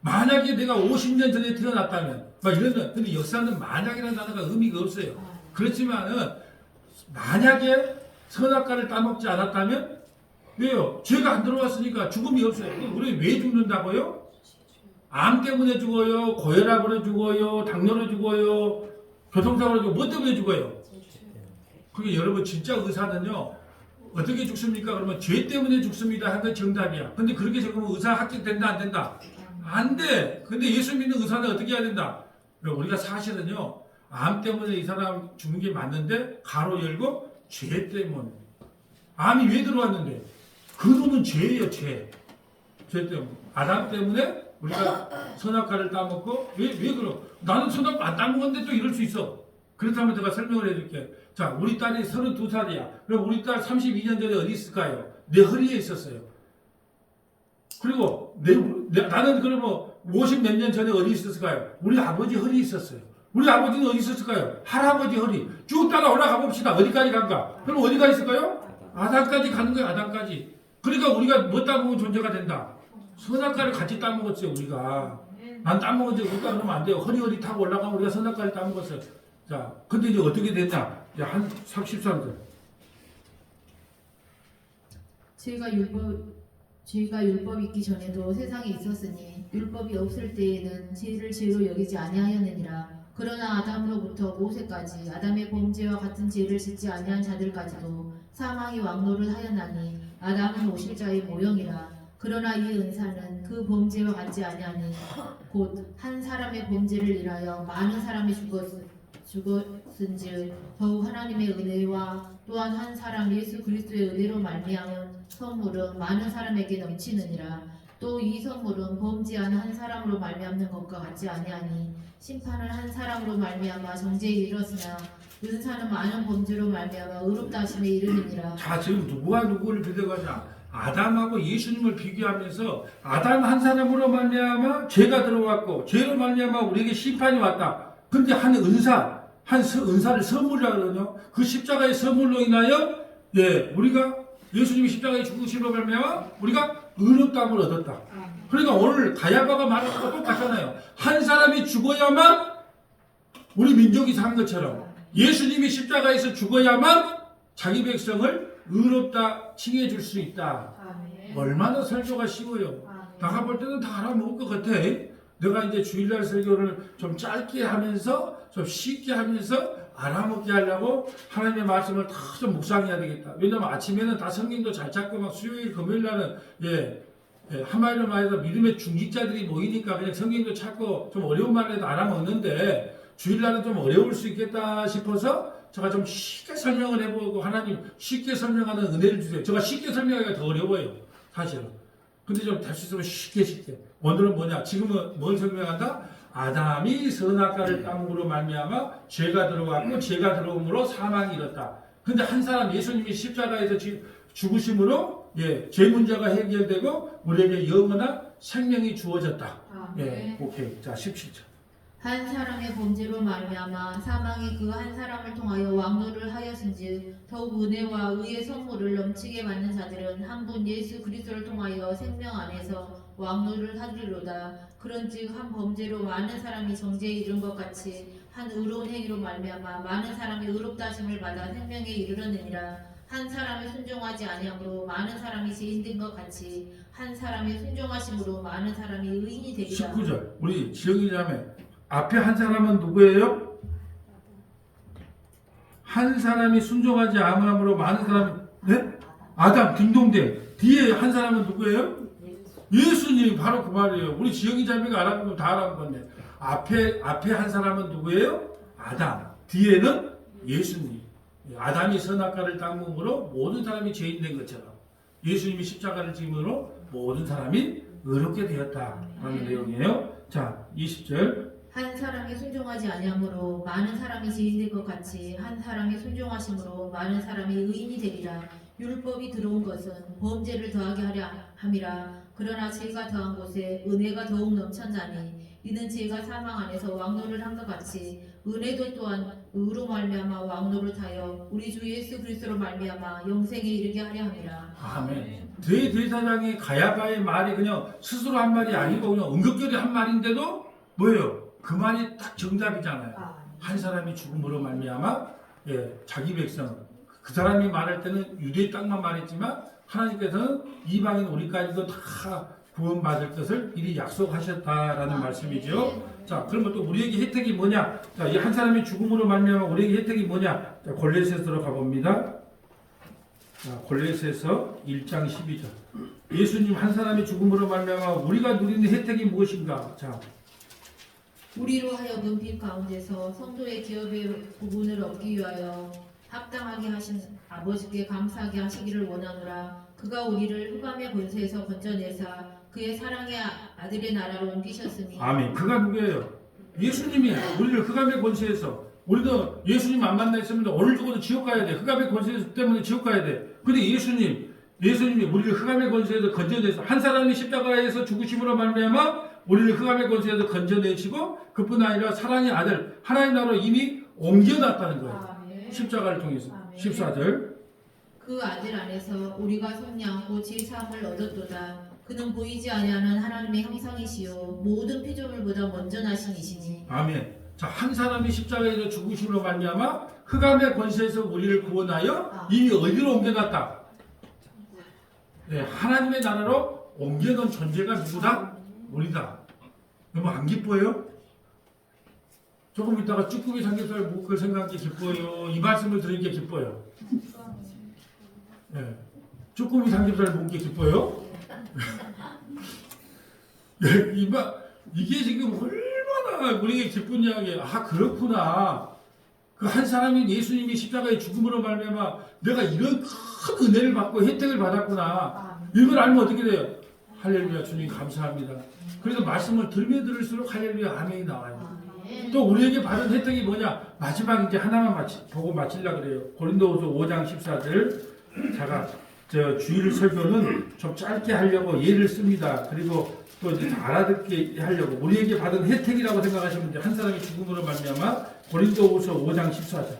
Speaker 1: 만약에 내가 50년 전에 태어났다면, 막 이런, 근데 역사는 만약이라는 단어가 의미가 없어요. 그렇지만은, 만약에 선악과를 따먹지 않았다면, 왜요? 죄가 안 들어왔으니까 죽음이 없어요. 우리 왜 죽는다고요? 암 때문에 죽어요? 고혈압으로 죽어요? 당뇨로 죽어요? 교통사고로 죽어요? 뭐 때문에 죽어요? 그게 여러분 진짜 의사는요. 어떻게 죽습니까? 그러면 죄 때문에 죽습니다. 하는 게 정답이야. 근데 그렇게 적으면 의사 합격된다 안 된다? 안 돼. 근데 예수 믿는 의사는 어떻게 해야 된다? 우리가 사실은요. 암 때문에 이 사람 죽는 게 맞는데 가로 열고 죄 때문에. 암이 왜 들어왔는데? 근원은 죄예요. 죄 때문에. 아담 때문에 우리가 선악과를 따먹고 왜 그럼? 나는 선악과 안 따먹었는데 또 이럴 수 있어. 그렇다면 제가 설명을 해줄게. 자, 우리 딸이 32살이야. 그럼 우리 딸 32년 전에 어디 있을까요? 내 허리에 있었어요. 그리고 나는 그러면 50 몇 년 전에 어디 있었을까요? 우리 아버지 허리에 있었어요. 우리 아버지는 어디 있었을까요? 할아버지 허리. 쭉 따라 올라가 봅시다. 어디까지 간가? 그럼 어디가 있을까요? 아담까지 가는 거예요. 아담까지. 그러니까 우리가 뭐 따먹은 존재가 된다. 선악과를 같이 따먹었어요. 우리가. 난 따먹었지. 우리가 그러면 안 돼요. 허리 타고 올라가면 우리가 선악과를 따먹었어요. 자, 근데 이제 어떻게 됐냐? 이제 한 33절.
Speaker 2: 죄가 율법 있기 전에도 세상에 있었으니 율법이 없을 때에는 죄를 죄로 여기지 아니하였느니라. 그러나 아담으로부터 모세까지 아담의 범죄와 같은 죄를 짓지 아니한 자들까지도 사망이 왕노를 하였나니 아담은 오실 자의 모형이라. 그러나 이 은사는 그 범죄와 같지 아니하니 곧 한 사람의 범죄를 인하여 많은 사람이 죽었은즉 더욱 하나님의 은혜와 또한 한 사람 예수 그리스도의 은혜로 말미암은 선물은 많은 사람에게 넘치느니라. 또 이 선물은 범죄한 한 사람으로 말미암는 것과 같지 아니하니 심판은 한 사람으로 말미암아 정죄에 이르렀으나 은사는 많은 범죄로 말미암아 의롭다 하심에 이르느니라.
Speaker 1: 자, 지금 누구와 누구를 비교하냐? 아담하고 예수님을 비교하면서 아담 한 사람으로 말미암아 죄가 들어왔고 죄로 말미암아 우리에게 심판이 왔다. 근데 한 은사를 선물이라고 그러죠. 그 십자가의 선물로 인하여 우리가 예수님이 십자가에 죽으심으로 말미암아 우리가 의롭다함을 얻었다. 그러니까 오늘 가야바가 말한 것과 똑같잖아요. 한 사람이 죽어야만 우리 민족이 산 것처럼 예수님이 십자가에서 죽어야만 자기 백성을 의롭다 칭해줄 수 있다. 얼마나 설교가 쉬워요. 내가 볼 때는 다 알아먹을 것 같아. 내가 이제 주일날 설교를 좀 짧게 하면서 좀 쉽게 하면서 알아먹게 하려고 하나님의 말씀을 다 좀 묵상해야 되겠다. 왜냐면 아침에는 다 성경도 잘 찾고 막 수요일 금요일 날은 한마디로 말해서 믿음의 중직자들이 모이니까 그냥 성경도 찾고 좀 어려운 말에도 알아먹는데 주일날은 좀 어려울 수 있겠다 싶어서 제가 좀 쉽게 설명을 해보고 하나님 쉽게 설명하는 은혜를 주세요. 제가 쉽게 설명하기가 더 어려워요. 사실은. 근데 좀 될 수 있으면 쉽게. 오늘은 뭐냐? 지금은 뭘 설명한다? 아담이 선악과를 따므로 말미암아 죄가 들어왔고 죄가 들어옴으로 사망이 일었다. 근데 한 사람 예수님이 십자가에서 죽으심으로 죄 문제가 해결되고 우리에게 영원한 생명이 주어졌다.
Speaker 2: 네.
Speaker 1: 오케이. 자, 17절.
Speaker 2: 한 사람의 범죄로 말미암아 사망이 그 한 사람을 통하여 왕노를 하였은즉 더욱 은혜와 의의 선물을 넘치게 받는 자들은 한 분 예수 그리스도를 통하여 생명 안에서 왕노를 하리로다. 그런즉 한 범죄로 많은 사람이 정죄에 이른 것 같이 한 의로운 행위로 말미암아 많은 사람이 의롭다 하심을 받아 생명에 이르렀느니라. 한 사람이 순종하지 아니함으로 많은 사람이 죄인된 것 같이 한 사람이 순종하심으로 많은 사람이 의인이 되리라.
Speaker 1: 19절. 우리 지영이 자매 앞에 한 사람은 누구예요? 한 사람이 순종하지 아니함으로 많은 사람이 아담 딩동댕. 뒤에 한 사람은 누구예요? 예수님. 바로 그 말이에요. 우리 지영이 자매가 알아보면 다 알아본 건데 앞에 한 사람은 누구예요? 아담. 뒤에는 예수님. 아담이 선악과를 따므로 모든 사람이 죄인 된 것처럼 예수님이 십자가를 지므로 모든 사람이 의롭게 되었다라는 내용이에요. 자, 20절.
Speaker 2: 한 사람이 순종하지 아니함으로 많은 사람이 죄인된 것 같이 한 사람이 순종하심으로 많은 사람이 의인이 되리라. 율법이 들어온 것은 범죄를 더하게 하려 함이라. 그러나 죄가 더한 곳에 은혜가 더욱 넘쳤나니 이는 죄가 사망 안에서 왕노를 한 것 같이 은혜도 또한 의로 말미암아 왕노를 타여 우리 주 예수 그리스도로 말미암아 영생에 이르게 하려 함이라.
Speaker 1: 아멘. 대제사장이 가야바의 말이 그냥 스스로 한 말이 아니고 그냥 응급결에 한 말인데도 뭐예요? 그 말이 딱 정답이잖아요. 한 사람이 죽음으로 말미암아 자기 백성 그 사람이 말할 때는 유대의 땅만 말했지만 하나님께서는 이방인 우리까지도 다 구원받을 것을 미리 약속하셨다라는 말씀이죠. 자, 그러면 또 우리에게 혜택이 뭐냐? 자, 이 한 사람이 죽음으로 말미암아 우리에게 혜택이 뭐냐? 자, 골로새서로 가봅니다. 자, 골로새서 1장 12절. 예수님 한 사람이 죽음으로 말미암아 우리가 누리는 혜택이 무엇인가? 자,
Speaker 2: 우리로 하여금 빛 가운데서 성도의 기업의 부분을 얻기 위하여 합당하게 하신 아버지께 감사하게 하시기를 원하노라. 그가 우리를 흑암의 권세에서 건져내사 그의 사랑의 아들의 나라로 옮기셨으니.
Speaker 1: 아멘. 그가 누구예요? 예수님이 우리를 흑암의 권세에서 우리도 예수님 안 만났으면 오늘 죽어도 지옥 가야 돼. 흑암의 권세 때문에 지옥 가야 돼. 근데 예수님이 우리를 흑암의 권세에서 건져내서 한 사람이 십자가에서 죽으심으로 말미암아 우리를 흑암의 권세에서 건져내시고 그뿐 아니라 사랑의 아들 하나님 나라로 이미 옮겨놨다는 거예요. 십자가를 통해서. 14절.
Speaker 2: 그 아들 안에서 우리가 속량하고 지사함을 얻었도다. 그는 보이지 아니하는 하나님의 형상이시요 모든 피조물보다 먼저 나신 이시니.
Speaker 1: 아멘. 자, 한 사람이 십자가에서 죽으심으로 말미암아 흑암의 권세에서 우리를 구원하여 이미 어디로 옮겨놨다? 네, 하나님의 나라로 옮겨놓은 존재가 누구다? 우리다. 너무 안 기뻐요? 조금 있다가 쭈꾸미 삼겹살 먹을 생각이 기뻐요? 이 말씀을 들은 게 기뻐요? 네. 쭈꾸미 삼겹살 먹은 게 기뻐요? 네, 이게 지금 얼마나 우리에게 기쁜 이야기예요. 아, 그렇구나. 그 한 사람인 예수님이 십자가의 죽음으로 말미암아 내가 이런 큰 은혜를 받고 혜택을 받았구나. 이걸 알면 어떻게 돼요? 할렐루야, 주님 감사합니다. 그래서 말씀을 들면 들을수록 할렐루야, 아멘이 나와요. 또 우리에게 받은 혜택이 뭐냐? 마지막 이제 하나만 보고 마치려고 그래요. 고린도후서 5장 14절. 제가 주일 설교는 좀 짧게 하려고 예를 씁니다. 그리고 또 이제 알아듣게 하려고 우리에게 받은 혜택이라고 생각하시면 돼요. 한 사람이 죽음으로 말미암아 고린도후서 5장 14절.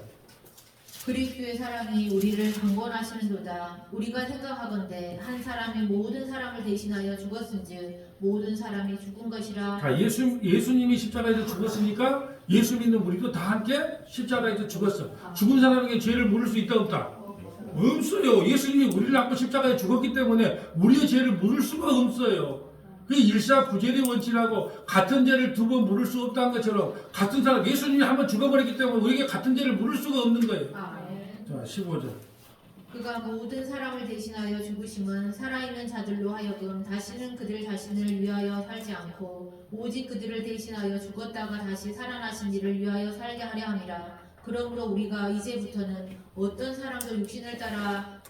Speaker 2: 그리스도의 사랑이 우리를 강권하시는도다. 우리가 생각하건대 한 사람이 모든 사람을 대신하여 죽었은즉 모든 사람이 죽은 것이라.
Speaker 1: 자, 예수님이 십자가에서 죽었으니까 예수 믿는 우리도 다 함께 십자가에서 죽었어. 죽은 사람에게 죄를 물을 수 있다 없다? 없어요. 예수님이 우리를 안고 십자가에 죽었기 때문에 우리의 죄를 물을 수가 없어요. 그 일사부재의 원칙하고 같은 죄를 두 번 물을 수 없다는 것처럼 같은 사람 예수님이 한번 죽어버렸기 때문에 우리에게 같은 죄를 물을 수가 없는 거예요. 자, 15절.
Speaker 2: 그가 모든 사람을 대신하여 죽으심은 살아있는 자들로 하여금 다시는 그들 자신을 위하여 살지 않고 오직 그들을 대신하여 죽었다가 다시 살아나신 이를 위하여 살게 하려 함이라. 그러므로 우리가 이제부터는 어떤 사람도 육신을 따라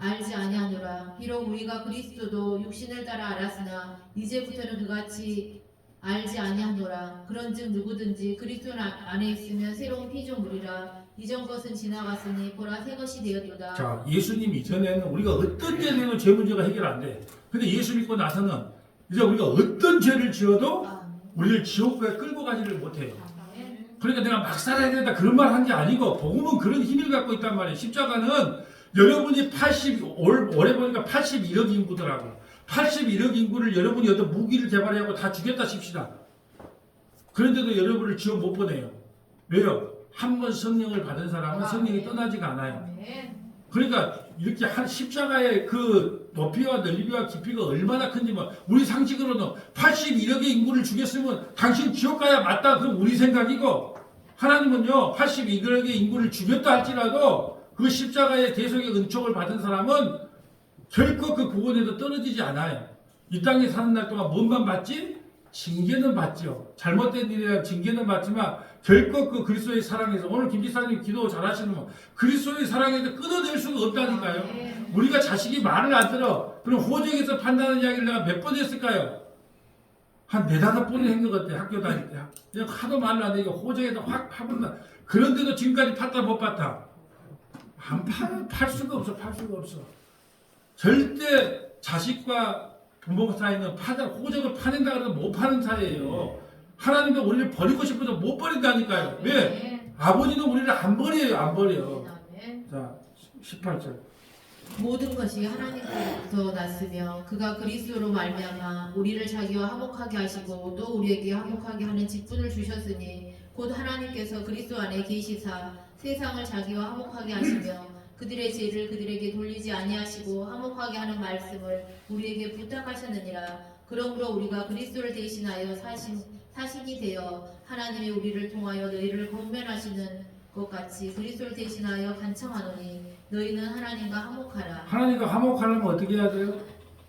Speaker 2: 알지 아니하노라. 비록 우리가 그리스도도 육신을 따라 알았으나 이제부터는 그같이 알지 아니하노라. 그런즉 누구든지 그리스도 안에 있으면 새로운 피조물이라. 이전 것은 지나갔으니 보라 새 것이 되었도다.
Speaker 1: 자, 예수님 이전에는 우리가 어떤 죄도 죄 문제가 해결 안 돼. 근데 예수 믿고 나서는 이제 우리가 어떤 죄를 지어도 우리를 지옥까지 끌고 가지를 못해요. 그러니까 내가 막 살아야 된다 그런 말 한 게 아니고 복음은 그런 힘을 갖고 있단 말이에요. 십자가는 여러분이 올해 보니까 81억 인구더라고. 81억 인구를 여러분이 어떤 무기를 개발하고 다 죽였다 칩시다. 그런데도 여러분을 지옥 못 보내요. 왜요? 한 번 성령을 받은 사람은 성령이 떠나지가 않아요. 그러니까 이렇게 한 십자가의 그 높이와 넓이와 깊이가 얼마나 큰지 뭐 우리 상식으로는 81억의 인구를 죽였으면 당신 지옥 가야 맞다. 그럼 우리 생각이고 하나님은요 81억의 인구를 죽였다 할지라도 그 십자가의 대속의 은총을 받은 사람은 결코 그 구원에도 떨어지지 않아요. 이 땅에 사는 날 동안 뭔만 받지? 징계는 받죠. 잘못된 일에 대한 징계는 받지만 결코 그 그리스도의 사랑에서 오늘 김지사님 기도 잘하시는 분 그리스도의 사랑에서 끊어낼 수가 없다니까요. 우리가 자식이 말을 안 들어. 그럼 호적에서 판단하는 이야기를 내가 몇 번 했을까요? 한 4-5번을 한 것 같아. 학교 다닐 때. 그냥 하도 말을 안 되니까 호적에서 확 파본다. 그런데도 지금까지 팠다 못 팠다. 팔 수가 없어. 팔 수가 없어. 절대 자식과 부모 사이는 호적을 파낸다 그래도 못 파는 사이예요. 하나님도 우리를 버리고 싶어도 못 버린다니까요. 왜? 아버지는 우리를 안 버려요. 안 버려. 자, 18절.
Speaker 2: 모든 것이 하나님께로부터 났으며 그가 그리스도로 말미암아 우리를 자기와 화목하게 하시고 또 우리에게 화목하게 하는 직분을 주셨으니 곧 하나님께서 그리스도 안에 계시사 세상을 자기와 화목하게 하시며 그들의 죄를 그들에게 돌리지 아니하시고 화목하게 하는 말씀을 우리에게 부탁하셨느니라. 그러므로 우리가 그리스도를 대신하여 사신이 되어 하나님이 우리를 통하여 너희를 권면하시는 것 같이 그리스도를 대신하여 간청하노니 너희는 하나님과 화목하라.
Speaker 1: 하나님과 화목하려면 어떻게 해야 돼요?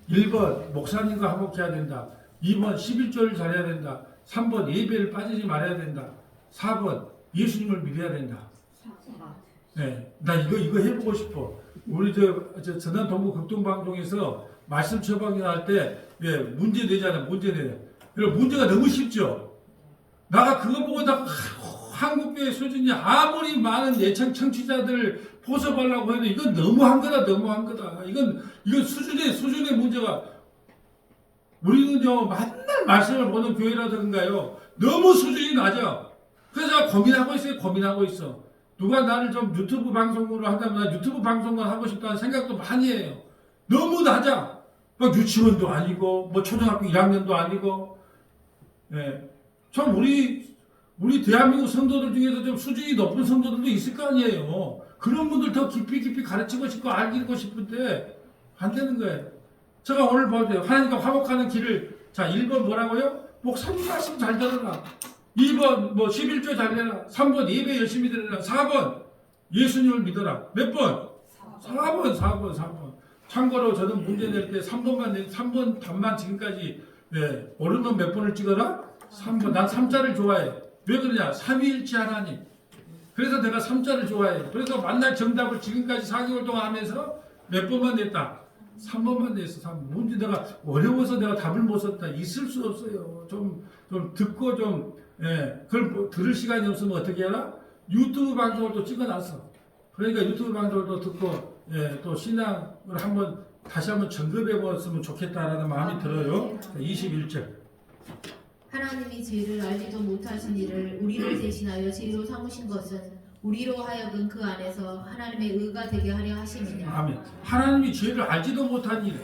Speaker 1: 1번 목사님과 화목해야 된다. 2번 11조를 잘해야 된다. 3번 예배를 빠지지 말아야 된다. 4번 예수님을 믿어야 된다. 네, 나 이거 해보고 싶어. 우리 저 전남 동부 극동방송에서 말씀 처방이 할 때 문제 내잖아. 문제 내. 그리고 문제가 너무 쉽죠. 나가 그거 보고 나 한국교회 수준이 아무리 많은 예청 청취자들 포섭하려고 해도 이건 너무한 거다. 너무한 거다. 이건 수준의 문제가 우리는요 맨날 말씀을 보는 교회라든가요 너무 수준이 낮아. 그래서 고민하고 있어요. 고민하고 있어. 누가 나를 좀 유튜브 방송으로 한다면 나 유튜브 방송만 하고 싶다는 생각도 많이 해요. 너무 낮아. 막 유치원도 아니고 뭐 초등학교 1학년도 아니고. 예. 참 우리 대한민국 성도들 중에서 좀 수준이 높은 성도들도 있을 거 아니에요. 그런 분들 더 깊이 가르치고 싶고 알리고 싶은데 안 되는 거예요. 제가 오늘 봐도요. 하나님과 화목하는 길을 자 1번 뭐라고요? 목사님 말씀 잘 들어라. 2번 뭐 11조 잘 내라. 3번 예배 열심히 드려라. 4번 예수님을 믿어라. 몇 번? 4번. 참고로 저는 문제 낼 때 3번 답만 지금까지 오른놈 몇 번을 찍어라? 3번. 난 3자를 좋아해. 왜 그러냐? 삼위일체 하나님. 그래서 내가 3자를 좋아해. 그래서 만날 정답을 지금까지 4개월 동안 하면서 몇 번만 냈다? 3번만 냈어. 3번. 문제 내가 어려워서 내가 답을 못 썼다. 있을 수 없어요. 좀 듣고 그걸 들을 시간이 없으면 어떻게 하나? 유튜브 방송을 또 찍어놨어. 그러니까 유튜브 방송을 또 듣고 또 신앙을 다시 한번 점검해 보았으면 좋겠다라는 마음이 들어요. 21절.
Speaker 2: 하나님이 죄를 알지도 못하신 이를 우리를 대신하여 죄로 삼으신 것은 우리로 하여금 그 안에서 하나님의 의가 되게 하려 하심이니라.
Speaker 1: 아멘. 하나님이 죄를 알지도 못한 일.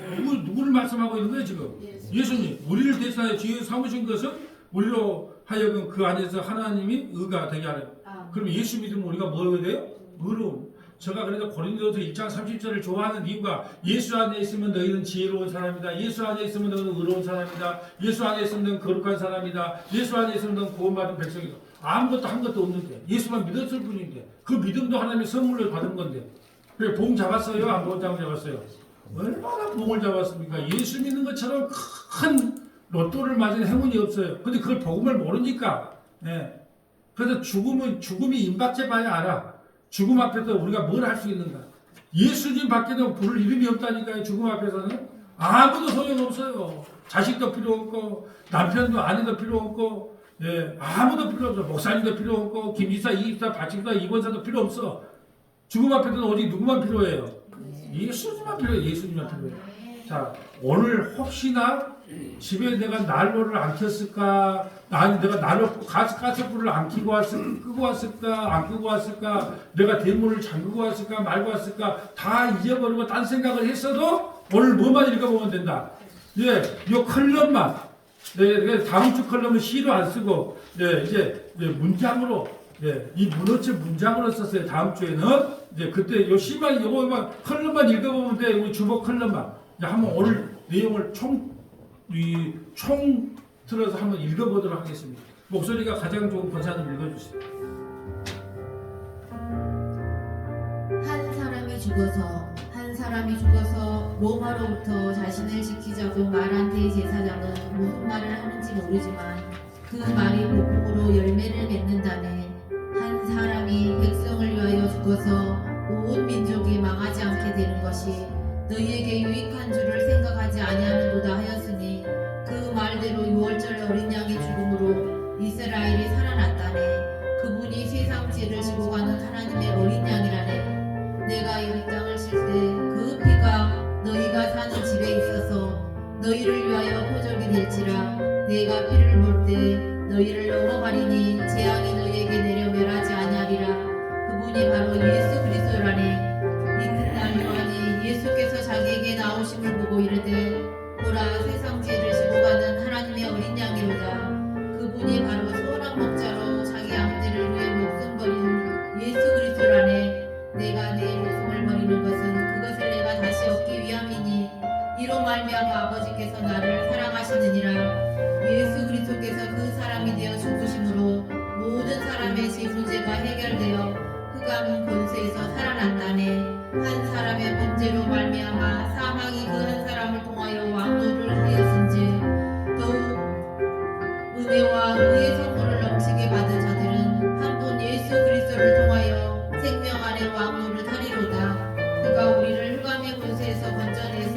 Speaker 1: 누구를 말씀하고 있는 거예요 지금? 예수님. 우리를 대신하여 죄로 삼으신 것은 우리로 하여금 그 안에서 하나님이 의가 되게 하려. 그럼 예수 믿으면 우리가 뭐가 돼요? 의로움. 제가 그래서 고린도서 1장 30절을 좋아하는 이유가 예수 안에 있으면 너희는 지혜로운 사람이다. 예수 안에 있으면 너희는 의로운 사람이다. 예수 안에 있으면 너희는 거룩한 사람이다. 예수 안에 있으면 너희는 구원받은 백성이다. 아무것도 한 것도 없는데 예수만 믿었을 뿐인데 그 믿음도 하나님의 선물로 받은 건데 그래 봉 잡았어요? 안 봉 잡았어요? 얼마나 봉을 잡았습니까? 예수 믿는 것처럼 큰 로또를 맞은 행운이 없어요. 근데 그걸 복음을 모르니까 그래서 죽음이 임박해 봐야 알아. 죽음 앞에서 우리가 뭘 할 수 있는가? 예수님 밖에는 부를 이름이 없다니까요. 죽음 앞에서는 아무도 소용없어요. 자식도 필요 없고 남편도 아내도 필요 없고 예, 아무도 필요 없어. 목사님도 필요 없고 김지사, 이집사, 박집사, 이권사도 필요 없어. 죽음 앞에서는 어디 누구만 필요해요? 예수님만 필요해요. 예수님만 필요해요. 자, 오늘 혹시나 집에 내가 난로를 안 켰을까? 내가 난로 가스불을 안 켜고 끄고 왔을까? 안 끄고 왔을까? 내가 대문을 잠그고 왔을까? 말고 왔을까? 다 잊어버리고 딴 생각을 했어도 오늘 뭐만 읽어보면 된다. 예, 요 컬럼만. 네, 다음 주 컬럼은 시로 안 쓰고, 네, 이제 문장으로, 네, 이 문어체 문장으로 썼어요. 다음 주에는. 이제 그때 요 시만, 요거만, 컬럼만 읽어보면 돼. 우리 주보 컬럼만. 이제 한번 오늘 내용을 총 틀어서 한번 읽어보도록 하겠습니다. 목소리가 가장 좋은 권사님 읽어주세요.
Speaker 2: 한 사람이 죽어서 로마로부터 자신을 지키자고 말한 대제사장은 무슨 말을 하는지 모르지만 그 말이 보복으로 열매를 맺는다네. 한 사람이 백성을 위하여 죽어서 온 민족이 망하지 않게 되는 것이 너희에게 유익한 줄을 생각하지 아니하는도다 하였으니 그 말대로 6월절 어린 양의 죽음으로 이스라엘이 살아났다네. 그분이 세상 죄를 지고 가는 하나님의 어린 양이라네. 내가 이 땅을 칠 때 그 피가 너희가 사는 집에 있어서 너희를 위하여 표적이 될지라. 내가 피를 볼 때 너희를 넘어가리니 재앙이 너희에게 내려 멸하지 아니하리라. 그분이 바로 예수 그리스도라네. 이튿날 요한이 예수께서 자기에게 나오심을 보고 이르되 보라, 세상 죄를 지고 가는 하나님의 어린 양이로다. 그분이 바로 선한 목자로 자기 양들을 위해 목숨 버린 예수 그리스도라네. 내가 내 목숨을 버리는 것은 그것을 내가 다시 얻기 위함이니 이로 말미암아 아버지께서 나를 사랑하시느니라. 예수 그리스도께서 그 사람이 되어 죽으심으로 모든 사람의 죄 문제가 해결되어 흑암 권세에서 살아난다네. 한 사람의 문제로 말미암아 사망이 그 한 사람을 통하여 왕노를 하였은즉 더욱 은혜와 의의 선물을 넘치게 받은 자들은 한 분 예수 그리스도를 통하여 생명 안에 왕노를 하리로다. 그가 우리를 흑암의 권세에서 건져내사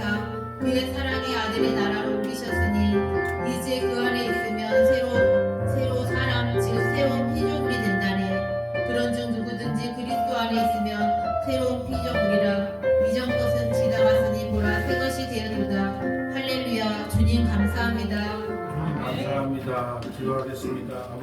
Speaker 2: 그의 사랑의 아들의 나라로 옮기셨으니 이제 그 안에 있으면 새로 사람 즉 새로운 피조물이 된다네. 그런즉 누구든지 그리스도 안에 있으면 새로운 피조물이라. 이전 것은 지나갔으니 보라, 새 것이 되었도다. 할렐루야. 주님 감사합니다.
Speaker 1: 감사합니다. 기도하겠습니다. 아버지